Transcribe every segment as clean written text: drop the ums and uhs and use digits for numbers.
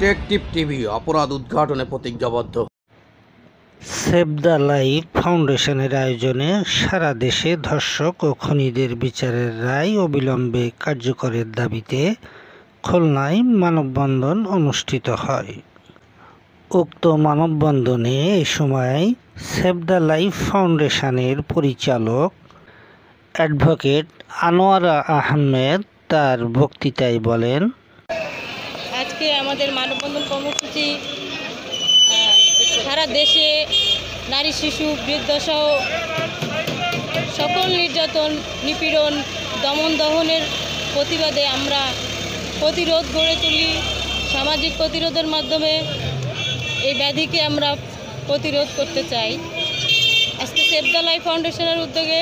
Detective TV অপরাধ উদ্ঘাটনে প্রতিজ্ঞাবদ্ধ। সেভ দ্য লাইফ ফাউন্ডেশনের আয়োজনে সারা দেশে ধর্ষক ও খুনিদের বিচারের রায় অবিলম্বে কার্যকরের দাবিতে খুলনায় মানববন্ধন অনুষ্ঠিত হয়। উক্ত মানববন্ধনে এ সময় সেভ দ্য লাইফ ফাউন্ডেশনের পরিচালক অ্যাডভোকেট আনোয়ারা আহমেদ তার বক্তৃতায় বলেন, আজকে আমাদের মানববন্ধন কর্মসূচি সারা দেশে নারী, শিশু, বৃদ্ধসহ সকল নির্যাতন, নিপীড়ন, দমন দহনের প্রতিবাদে আমরা প্রতিরোধ গড়ে তুলি। সামাজিক প্রতিরোধের মাধ্যমে এই ব্যাধিকে আমরা প্রতিরোধ করতে চাই। আজকে সেভ দ্য লাইফ ফাউন্ডেশনের উদ্যোগে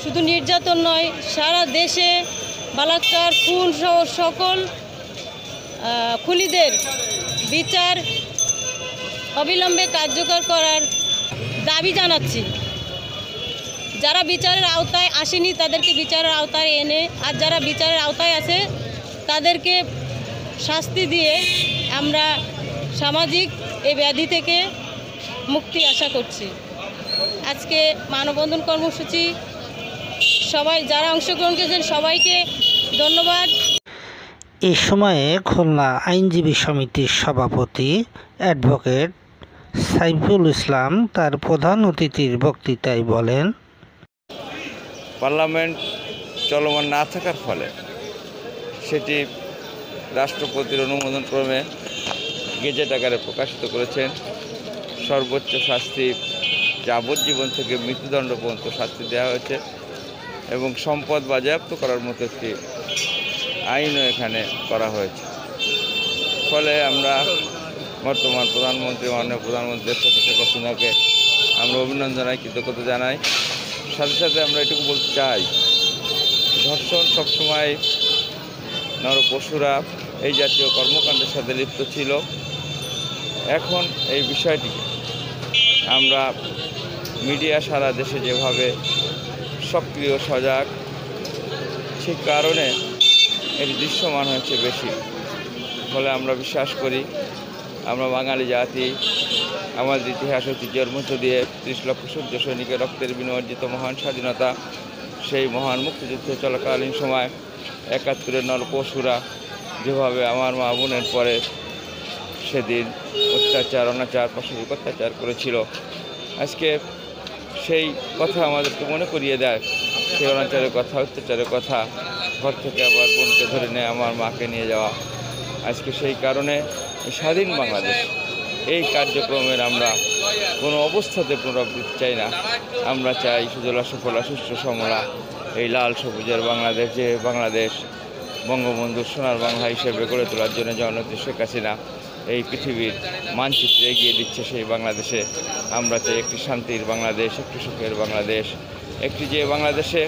শুধু নির্যাতন নয়, সারা দেশে বালাৎকার, খুন সহ সকল খুনিদের বিচার অবিলম্বে কার্যকর করার দাবি জানাচ্ছি। যারা বিচারের আওতায় আসেনি তাদেরকে বিচারের আওতায় এনে, আর যারা বিচারের আওতায় আছে তাদেরকে শাস্তি দিয়ে আমরা সামাজিক এই ব্যাধি থেকে মুক্তি আশা করছি। আজকে মানববন্ধন কর্মসূচি সবাই যারা অংশগ্রহণ করেছেন সবাইকে ধন্যবাদ। এ সময়ে খুলনা আইনজীবী সমিতির সভাপতি অ্যাডভোকেট সাইফুল ইসলাম তার প্রধান অতিথির বক্তৃতায় বলেন, পার্লামেন্ট চলমান না থাকার ফলে সেটি রাষ্ট্রপতির অনুমোদন ক্রমে গেজেট আকারে প্রকাশিত করেছেন। সর্বোচ্চ শাস্তি যাবজ্জীবন থেকে মৃত্যুদণ্ড পর্যন্ত শাস্তি দেওয়া হয়েছে এবং সম্পদ বাজেয়াপ্ত করার মতো একটি আইনও এখানে করা হয়েছে। ফলে আমরা বর্তমান প্রধানমন্ত্রী, মাননীয় প্রধানমন্ত্রী শেখ হাসিনাকে আমরা অভিনন্দন জানাই, কৃতজ্ঞতা জানাই। সাথে সাথে আমরা এটুকু বলতে চাই, ধর্ষণ সবসময় নরপশুরা এই জাতীয় কর্মকাণ্ডের সাথে লিপ্ত ছিল। এখন এই বিষয়টিকে আমরা মিডিয়া সারা দেশে যেভাবে সক্রিয়, সজাগ, সেই কারণে এটি দৃশ্যমান হয়েছে বেশি। ফলে আমরা বিশ্বাস করি আমরা বাঙালি জাতি আমাদের ইতিহাস ঐতিহ্যের মধ্য দিয়ে 30 লক্ষ সূর্য সৈনিকের রক্তের বিনিময়ে অর্জিত মহান স্বাধীনতা, সেই মহান মুক্তিযুদ্ধ চলাকালীন সময় 71-এর নরপশুরা যেভাবে আমার মা বোনের পরে সেদিন অত্যাচার, অনাচার, পাশবিক অত্যাচার করেছিল, আজকে সেই কথা আমাদেরকে মনে করিয়ে দেয়। সেই অনাচারের কথা, অত্যাচারের কথা, ঘর থেকে আবার বোনকে ধরে নেয়, আমার মাকে নিয়ে যাওয়া। আজকে সেই কারণে স্বাধীন বাংলাদেশ এই কার্যক্রমের আমরা কোনো অবস্থাতে পুনরাবৃত্তি চাই না। আমরা চাই সুজলা সুফলা সুষ্ঠু সমলা এই লাল সবুজের বাংলাদেশ, যে বাংলাদেশ বঙ্গবন্ধুর সোনার বাংলা হিসেবে গড়ে তোলার জন্য জননেত্রী শেখ হাসিনা এই পৃথিবীর মানচিত্রে এগিয়ে দিচ্ছে। সেই বাংলাদেশে আমরা চাই একটি শান্তির বাংলাদেশ, একটি সুখের বাংলাদেশ, একটি যে বাংলাদেশে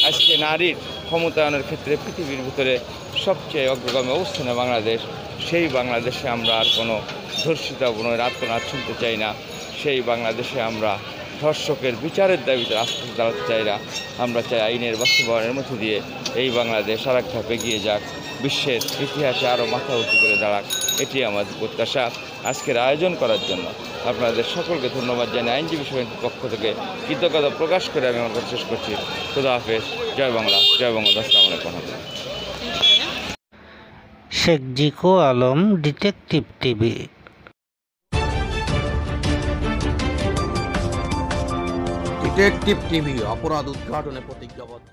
আজকে নারীর ক্ষমতায়নের ক্ষেত্রে পৃথিবীর ভিতরে সবচেয়ে অগ্রগামী অবস্থানে বাংলাদেশ। সেই বাংলাদেশে আমরা আর কোনো ধর্ষিতা বোনের আত্মনাদ শুনতে চাই না। সেই বাংলাদেশে আমরা ধর্ষকের বিচারের দাবিতে রাস্তা দাঁড়াতে চাই না। আমরা চাই আইনের বাস্তবায়নের মধ্য দিয়ে এই বাংলাদেশ আর এক ধাপ এগিয়ে যাক, বিশ্বের ইতিহাসে আরও মাথা উঁচু করে দাঁড়াক। এটি আমাদের প্রত্যাশা। আজকের আয়োজন করার জন্য আপনাদের সকলকে ধন্যবাদ জানিয়ে আইনজীবী সমিতির পক্ষ থেকে কৃতজ্ঞতা প্রকাশ করে আমি আমার কথা শেষ করছি। খুদা হাফেজ। জয় বাংলা, জয় বঙ্গবন্ধু। আসসালামু আলাইকুম। Sheikh Ziko Alam, detective TV. Detective TV অপরাধ উদ্ঘাটনে প্রতিজ্ঞাবদ্ধ।